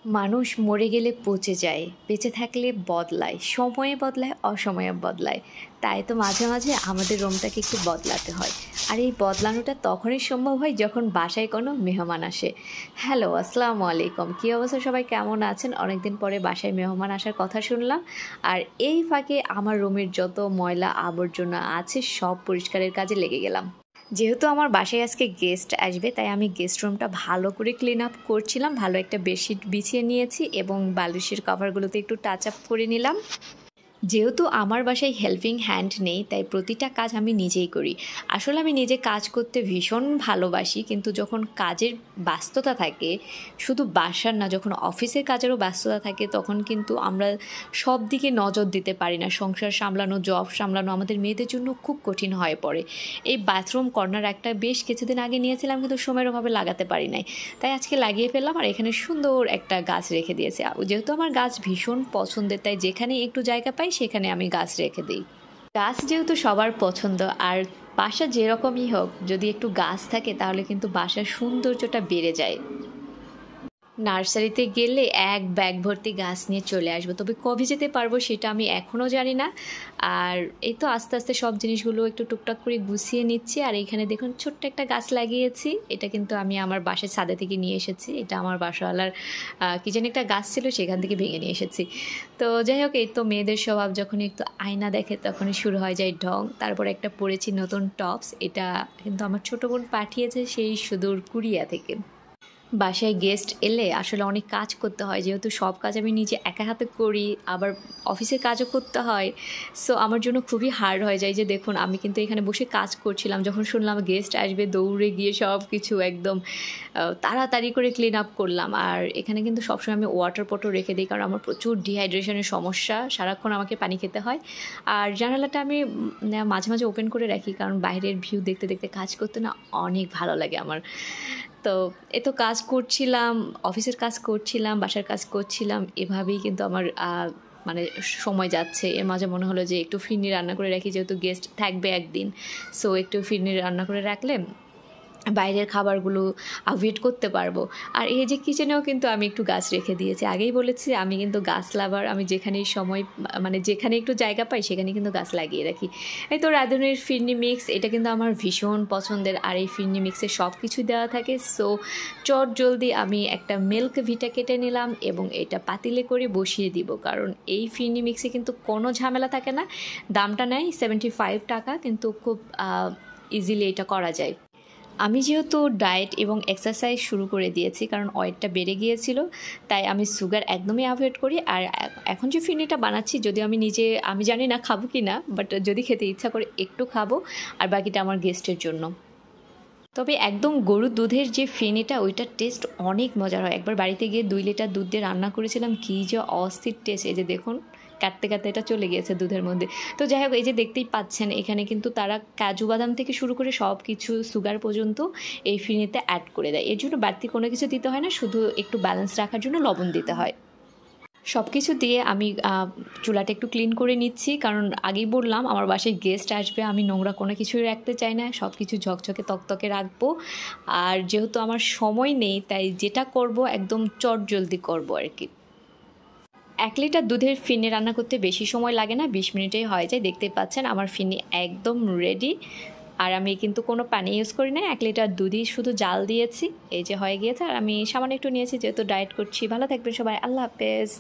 মানুষ মরে গেলে পচে যায়, বেঁচে থাকলে বদলায়, সময়ে বদলায়, অসময়ে বদলায়। তাই তো মাঝে মাঝে আমাদের রুমটাকে একটু বদলাতে হয়। আর এই বদলানোটা তখনই সম্ভব হয় যখন বাসায় কোনো মেহমান আসে। হ্যালো, আসসালামু আলাইকুম। কী অবস্থা, সবাই কেমন আছেন? অনেকদিন পরে বাসায় মেহমান আসার কথা শুনলাম। আর এই ফাঁকে আমার রুমের যত ময়লা আবর্জনা আছে সব পরিষ্কারের কাজে লেগে গেলাম। যেহেতু আমার বাসায় আজকে গেস্ট আসবে, তাই আমি গেস্ট রুমটা ভালো করে ক্লিন আপ করছিলাম। ভালো একটা বেডশিট বিছিয়ে নিয়েছি এবং বালিশের কভারগুলোতে একটু টাচ আপ করে নিলাম। যেহেতু আমার বাসায় হেল্পিং হ্যান্ড নেই, তাই প্রতিটা কাজ আমি নিজেই করি। আসলে আমি নিজে কাজ করতে ভীষণ ভালোবাসি, কিন্তু যখন কাজের ব্যস্ততা থাকে, শুধু বাসার না, যখন অফিসের কাজেরও ব্যস্ততা থাকে, তখন কিন্তু আমরা সব দিকে নজর দিতে পারি না। সংসার সামলানো, জব সামলানো আমাদের মেয়েদের জন্য খুব কঠিন হয়ে পড়ে। এই বাথরুম কর্নার একটা বেশ কিছুদিন আগে নিয়েছিলাম, কিন্তু সময়ের অভাবে লাগাতে পারি নাই, তাই আজকে লাগিয়ে ফেললাম। আর এখানে সুন্দর একটা গাছ রেখে দিয়েছে। যেহেতু আমার গাছ ভীষণ পছন্দের, তাই যেখানে একটু জায়গা পাই সেখানে আমি গাছ রেখে দিই। গাছ যেহেতু সবার পছন্দ, আর বাসা যেরকমই হোক, যদি একটু গাছ থাকে তাহলে কিন্তু বাসার সৌন্দর্যটা বেড়ে যায়। নার্সারিতে গেলে এক ব্যাগ ভর্তি গাছ নিয়ে চলে আসবো, তবে কবে যেতে পারবো সেটা আমি এখনও জানি না। আর এই তো আস্তে আস্তে সব জিনিসগুলো একটু টুকটাক করে গুছিয়ে নিচ্ছি। আর এইখানে দেখুন ছোট্ট একটা গাছ লাগিয়েছি। এটা কিন্তু আমি আমার বাসার ছাদে থেকে নিয়ে এসেছি। এটা আমার বাসাওয়ালার কি জানি একটা গাছ ছিল, সেখান থেকে ভেঙে নিয়ে এসেছি। তো যাই হোক, এই তো মেয়েদের স্বভাব, যখন একটু আয়না দেখে তখনই শুরু হয়ে যায় ঢং। তারপর একটা পরেছি নতুন টপস, এটা কিন্তু আমার ছোটো বোন পাঠিয়েছে সেই সুদূর কোরিয়া থেকে। বাসায় গেস্ট এলে আসলে অনেক কাজ করতে হয়, যেহেতু সব কাজ আমি নিজে একা হাতে করি, আবার অফিসের কাজও করতে হয়। সো আমার জন্য খুবই হার্ড হয়ে যায়। যে দেখুন, আমি কিন্তু এখানে বসে কাজ করছিলাম, যখন শুনলাম গেস্ট আসবে দৌড়ে গিয়ে সব কিছু একদম তাড়াতাড়ি করে ক্লিন আপ করলাম। আর এখানে কিন্তু সবসময় আমি ওয়াটার পটও রেখে দিই, কারণ আমার প্রচুর ডিহাইড্রেশনের সমস্যা, সারাক্ষণ আমাকে পানি খেতে হয়। আর জানালাটা আমি মাঝে মাঝে ওপেন করে রাখি, কারণ বাইরের ভিউ দেখতে দেখতে কাজ করতে না অনেক ভালো লাগে আমার। তো এ তো কাজ করছিলাম, অফিসের কাজ করছিলাম, বাসার কাজ করছিলাম, এভাবেই কিন্তু আমার মানে সময় যাচ্ছে। এর মাঝে মনে হলো যে একটু ফিরনি রান্না করে রাখি, যেহেতু গেস্ট থাকবে একদিন। সো একটু ফিরনি রান্না করে রাখলে বাইরের খাবারগুলো অ্যাভয়েড করতে পারবো। আর এই যে কিচেনেও কিন্তু আমি একটু গাছ রেখে দিয়েছি। আগেই বলেছি আমি কিন্তু গাছ লাভার। আমি যেখানেই সময় মানে যেখানে একটু জায়গা পাই সেখানে কিন্তু গাছ লাগিয়ে রাখি। এই তো রাঁধুনির ফিরনি মিক্স, এটা কিন্তু আমার ভীষণ পছন্দের। আর এই ফিরনি মিক্সে সব কিছু দেওয়া থাকে। সো চট জলদি আমি একটা মিল্ক ভিটা কেটে নিলাম এবং এটা পাতিলে করে বসিয়ে দিব, কারণ এই ফিরনি মিক্সে কিন্তু কোনো ঝামেলা থাকে না। দামটা নেয় 75 টাকা, কিন্তু খুব ইজিলি এটা করা যায়। আমি যেহেতু ডায়েট এবং এক্সারসাইজ শুরু করে দিয়েছি, কারণ ওয়েটটা বেড়ে গিয়েছিল, তাই আমি সুগার একদমই অ্যাভয়েড করি। আর এখন যে ফিরনিটা বানাচ্ছি, যদিও আমি জানি না খাবো কি না, বাট যদি খেতে ইচ্ছা করে একটু খাবো, আর বাকিটা আমার গেস্টের জন্য। তবে একদম গরুর দুধের যে ফেনিটা, ওইটার টেস্ট অনেক মজার হয়। একবার বাড়িতে গিয়ে 2 লিটার দুধ দিয়ে রান্না করেছিলাম, কী যে অস্থির টেস্ট। এই যে দেখুন, কাটতে কাটতে এটা চলে গিয়েছে দুধের মধ্যে। তো যাই হোক, এই যে দেখতেই পাচ্ছেন, এখানে কিন্তু তারা কাজু বাদাম থেকে শুরু করে সব কিছু, সুগার পর্যন্ত এই ফিরনিতে অ্যাড করে দেয়। এর জন্য বাড়তি কোনো কিছু দিতে হয় না, শুধু একটু ব্যালেন্স রাখার জন্য লবণ দিতে হয়। সব কিছু দিয়ে আমি চুলাটা একটু ক্লিন করে নিচ্ছি, কারণ আগেই বললাম আমার বাসায় গেস্ট আসবে, আমি নোংরা কোনো কিছুই রাখতে চাই না, সব কিছু ঝকঝকে তকতকে রাখবো। আর যেহেতু আমার সময় নেই, তাই যেটা করব একদম চট জলদি করবো আর কি। 1 লিটার দুধের ফিরনি রান্না করতে বেশি সময় লাগে না, 20 মিনিটেই হয়ে যায়। দেখতে পাচ্ছেন আমার ফিরনি একদম রেডি। আর আমি কিন্তু কোনো পানি ইউজ করি না, 1 লিটার দুধই শুধু জাল দিয়েছি। এই যে হয়ে গিয়েছে। আর আমি সামান্য একটু নিয়েছি, যেহেতু ডায়েট করছি। ভালো থাকবেন সবাই, আল্লাহ হাফেজ।